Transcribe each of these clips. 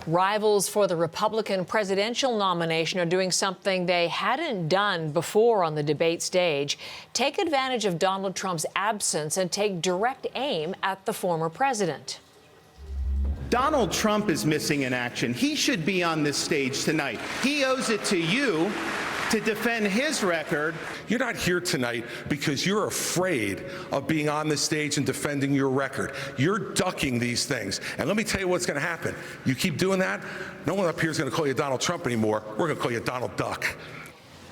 Rivals for the Republican presidential nomination are doing something they hadn't done before on the debate stage: take advantage of Donald Trump's absence and take direct aim at the former president. Donald Trump is missing in action. He should be on this stage tonight. He owes it to you to defend his record. You're not here tonight because you're afraid of being on the stage and defending your record. You're ducking these things. And let me tell you what's going to happen. You keep doing that, no one up here is going to call you Donald Trump anymore. We're going to call you Donald Duck.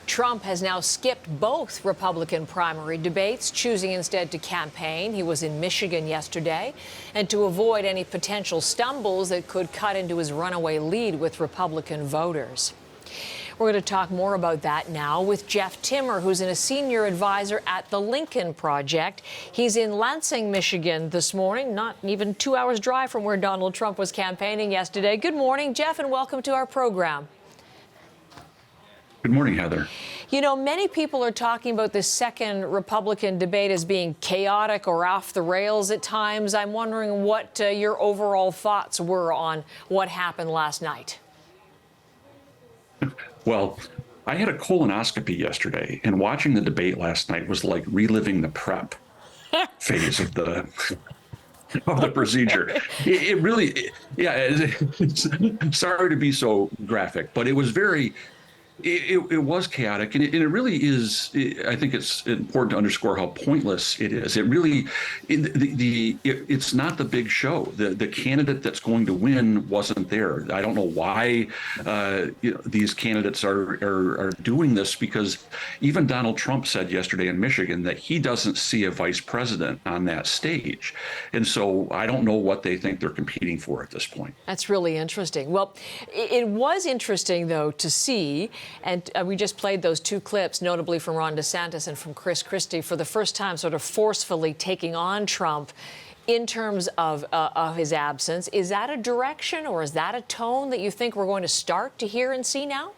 Trump has now skipped both Republican primary debates, choosing instead to campaign. He was in Michigan yesterday. And to avoid any potential stumbles that could cut into his runaway lead with Republican voters. We're going to talk more about that now with Jeff Timmer, who's a senior advisor at the Lincoln Project. He's in Lansing, Michigan this morning, not even 2 hours drive from where Donald Trump was campaigning yesterday. Good morning, Jeff, and welcome to our program. Good morning, Heather. You know, many people are talking about this second Republican debate as being chaotic or off the rails at times. I'm wondering what your overall thoughts were on what happened last night. Well, I had a colonoscopy yesterday, and watching the debate last night was like reliving the prep phase of the procedure. It really, sorry to be so graphic, but it was very. It was chaotic, and it really is. I think it's important to underscore how pointless it is. It really, it's not the big show. The candidate that's going to win wasn't there. I don't know why these candidates are doing this, because even Donald Trump said yesterday in Michigan that he doesn't see a vice president on that stage, and so I don't know what they think they're competing for at this point. That's really interesting. Well, it was interesting though to see. And we just played those two clips, notably from Ron DeSantis and from Chris Christie, for the first time sort of forcefully taking on Trump in terms of his absence. Is that a direction, or is that a tone that you think we're going to start to hear and see now?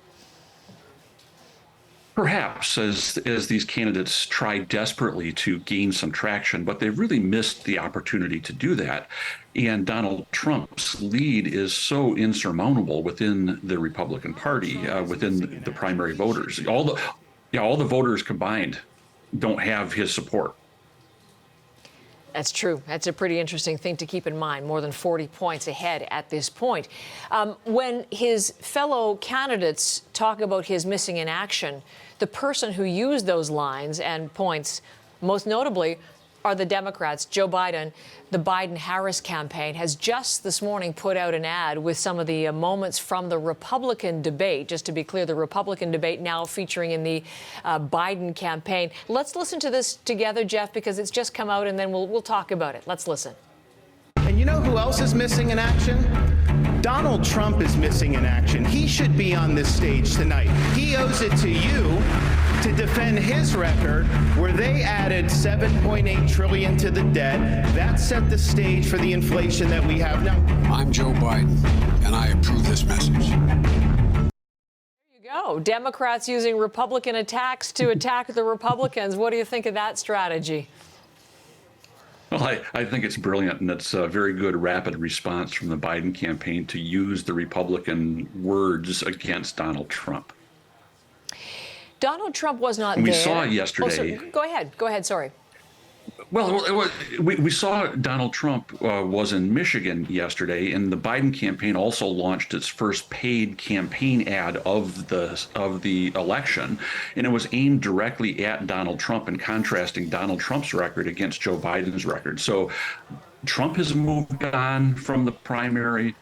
Perhaps, as these candidates try desperately to gain some traction, but they've really missed the opportunity to do that. And Donald Trump's lead is so insurmountable within the Republican Party, within the primary voters. All the voters combined don't have his support. That's true. That's a pretty interesting thing to keep in mind. More than 40 points ahead at this point. When his fellow candidates talk about his missing in action, the person who used those lines and points, most notably, are the Democrats. Joe Biden, the Biden-Harris campaign, has just this morning put out an ad with some of the moments from the Republican debate. Just to be clear, the Republican debate now featuring in the Biden campaign. Let's listen to this together, Jeff, because it's just come out, and then we'll talk about it. Let's listen. And you know who else is missing in action? Donald Trump is missing in action. He should be on this stage tonight. He owes it to you to defend his record, where they added $7.8 trillion to the debt. That set the stage for the inflation that we have now. I'm Joe Biden, and I approve this message. There you go. Democrats using Republican attacks to attack the Republicans. What do you think of that strategy? Well, I think it's brilliant, and it's a very good rapid response from the Biden campaign to use the Republican words against Donald Trump. Donald Trump was not there. We saw yesterday. Oh, go ahead, sorry. Well, we saw Donald Trump was in Michigan yesterday, and the Biden campaign also launched its first paid campaign ad of the election, and it was aimed directly at Donald Trump and contrasting Donald Trump's record against Joe Biden's record. So Trump has moved on from the primary.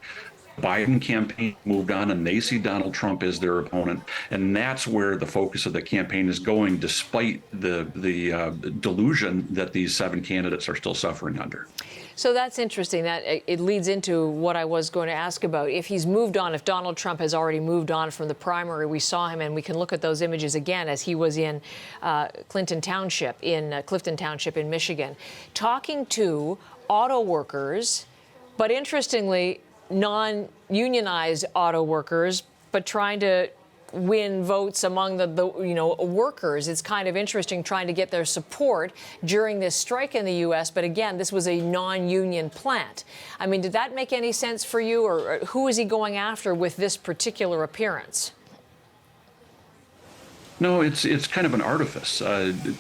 Biden campaign moved on, and they see Donald Trump as their opponent, and that's where the focus of the campaign is going, despite the delusion that these 7 candidates are still suffering under. So that's interesting. That it leads into what I was going to ask about. If he's moved on, if Donald Trump has already moved on from the primary, we saw him, and we can look at those images again as he was in Clifton Township in Michigan, talking to auto workers, but interestingly, non-unionized auto workers, but trying to win votes among the workers. It's kind of interesting trying to get their support during this strike in the U.S. But again, this was a non-union plant. I mean, did that make any sense for you, or who is he going after with this particular appearance? No, it's kind of an artifice.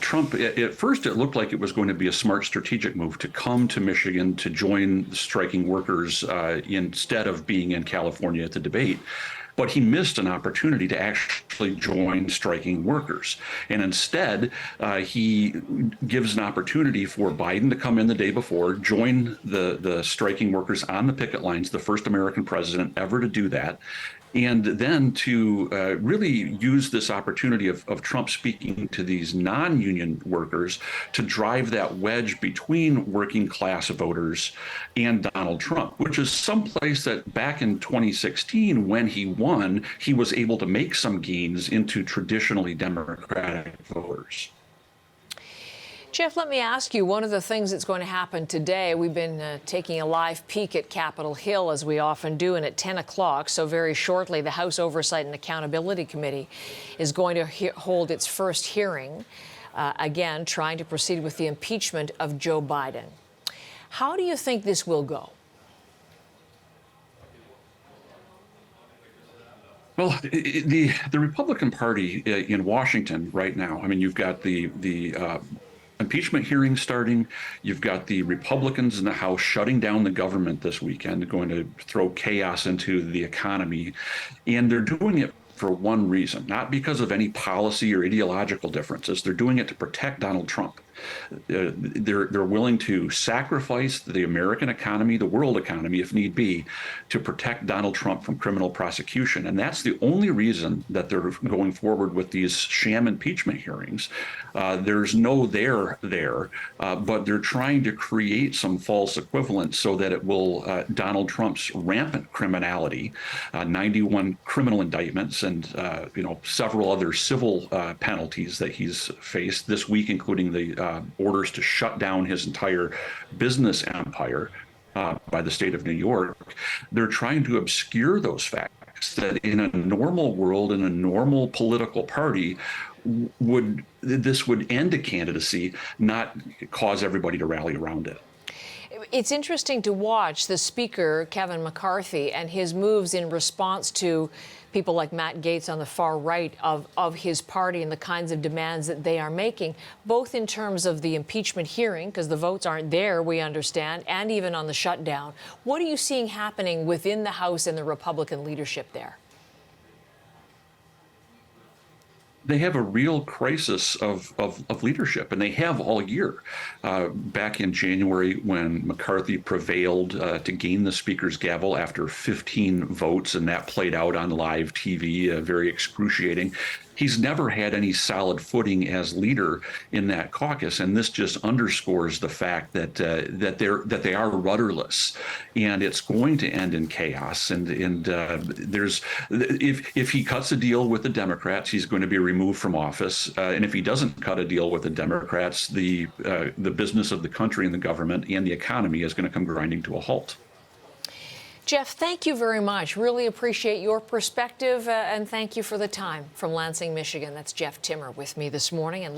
Trump, at first, it looked like it was going to be a smart strategic move to come to Michigan to join the striking workers instead of being in California at the debate. But he missed an opportunity to actually join striking workers. And instead, he gives an opportunity for Biden to come in the day before, join the striking workers on the picket lines, the first American president ever to do that, and then to really use this opportunity of Trump speaking to these non-union workers to drive that wedge between working class voters and Donald Trump, which is someplace that back in 2016, when he won, he was able to make some gains into traditionally Democratic voters. Jeff, let me ask you, one of the things that's going to happen today, we've been taking a live peek at Capitol Hill, as we often do, and at 10 o'clock, so very shortly, the House Oversight and Accountability Committee is going to hold its first hearing, again, trying to proceed with the impeachment of Joe Biden. How do you think this will go? Well, the Republican Party in Washington right now, I mean, you've got the impeachment hearing starting. You've got the Republicans in the House shutting down the government this weekend, going to throw chaos into the economy. And they're doing it for one reason, not because of any policy or ideological differences. They're doing it to protect Donald Trump. They're willing to sacrifice the American economy, the world economy, if need be, to protect Donald Trump from criminal prosecution. And that's the only reason that they're going forward with these sham impeachment hearings. There's no there, but they're trying to create some false equivalence so that it will Donald Trump's rampant criminality, 91 criminal indictments, and several other civil penalties that he's faced this week, including the orders to shut down his entire business empire by the state of New York. They're trying to obscure those facts that in a normal world, in a normal political party, this would end a candidacy, not cause everybody to rally around it. It's interesting to watch the Speaker, Kevin McCarthy, and his moves in response to people like Matt Gaetz on the far right of his party and the kinds of demands that they are making, both in terms of the impeachment hearing, because the votes aren't there, we understand, and even on the shutdown. What are you seeing happening within the House and the Republican leadership there? They have a real crisis of leadership, and they have all year. Back in January, when McCarthy prevailed to gain the Speaker's gavel after 15 votes, and that played out on live TV, very excruciating. He's never had any solid footing as leader in that caucus, and this just underscores the fact that they are rudderless, and it's going to end in chaos. And there's if he cuts a deal with the Democrats, he's going to be removed from office, and if he doesn't cut a deal with the Democrats, the business of the country and the government and the economy is going to come grinding to a halt. Jeff, thank you very much. Really appreciate your perspective, and thank you for the time from Lansing, Michigan. That's Jeff Timmer with me this morning. And